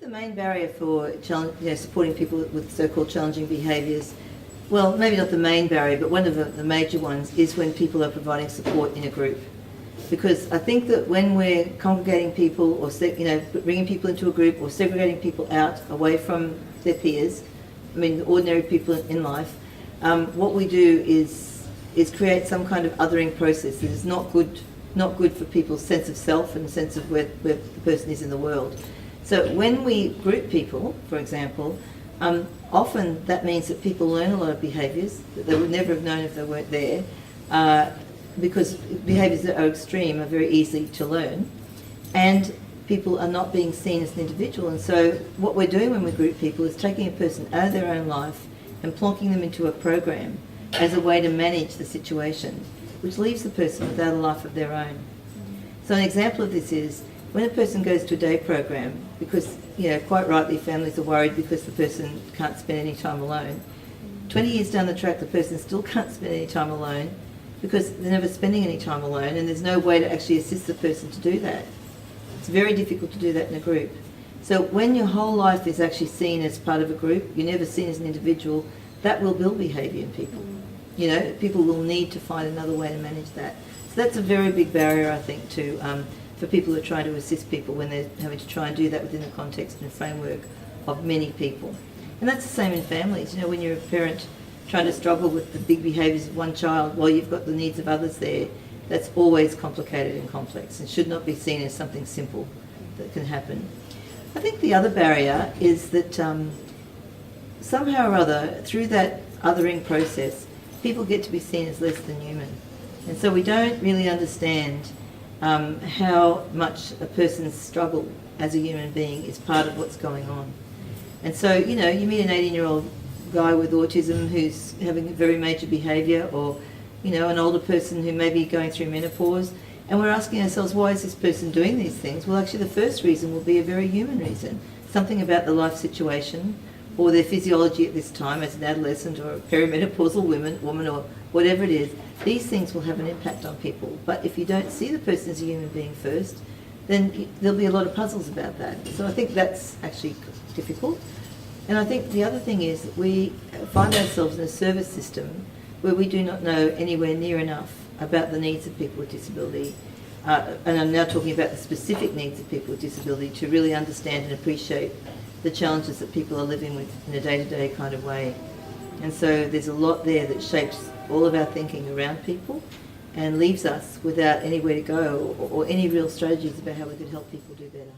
the main barrier for supporting people with so-called challenging behaviours, well, maybe not the main barrier, but one of the major ones is when people are providing support in a group. Because I think that when we're congregating people or bringing people into a group or segregating people out away from their peers, I mean ordinary people in life, what we do is create some kind of othering process that is not good for people's sense of self and sense of where the person is in the world. So when we group people, for example, often that means that people learn a lot of behaviours that they would never have known if they weren't there, because behaviours that are extreme are very easy to learn, and people are not being seen as an individual. And so what we're doing when we group people is taking a person out of their own life and plonking them into a program as a way to manage the situation, which leaves the person without a life of their own. So an example of this is when a person goes to a day program, because quite rightly families are worried because the person can't spend any time alone. 20 years down the track the person still can't spend any time alone because they're never spending any time alone, and there's no way to actually assist the person to do that. It's very difficult to do that in a group. So when your whole life is actually seen as part of a group, you're never seen as an individual, that will build behaviour in people. People will need to find another way to manage that. So that's a very big barrier, I think, for people who are trying to assist people when they're having to try and do that within the context and framework of many people. And that's the same in families. When you're a parent trying to struggle with the big behaviours of one child while you've got the needs of others there, that's always complicated and complex and should not be seen as something simple that can happen. I think the other barrier is that somehow or other, through that othering process, people get to be seen as less than human. And so we don't really understand how much a person's struggle as a human being is part of what's going on. And so, you meet an 18-year-old guy with autism who's having very major behaviour, or, an older person who may be going through menopause, and we're asking ourselves, why is this person doing these things? Well, actually the first reason will be a very human reason. Something about the life situation, or their physiology at this time as an adolescent or a perimenopausal woman or whatever it is. These things will have an impact on people. But if you don't see the person as a human being first, then there'll be a lot of puzzles about that. So I think that's actually difficult. And I think the other thing is that we find ourselves in a service system where we do not know anywhere near enough about the needs of people with disability. And I'm now talking about the specific needs of people with disability to really understand and appreciate the challenges that people are living with in a day-to-day kind of way. And so there's a lot there that shapes all of our thinking around people and leaves us without anywhere to go or any real strategies about how we could help people do better.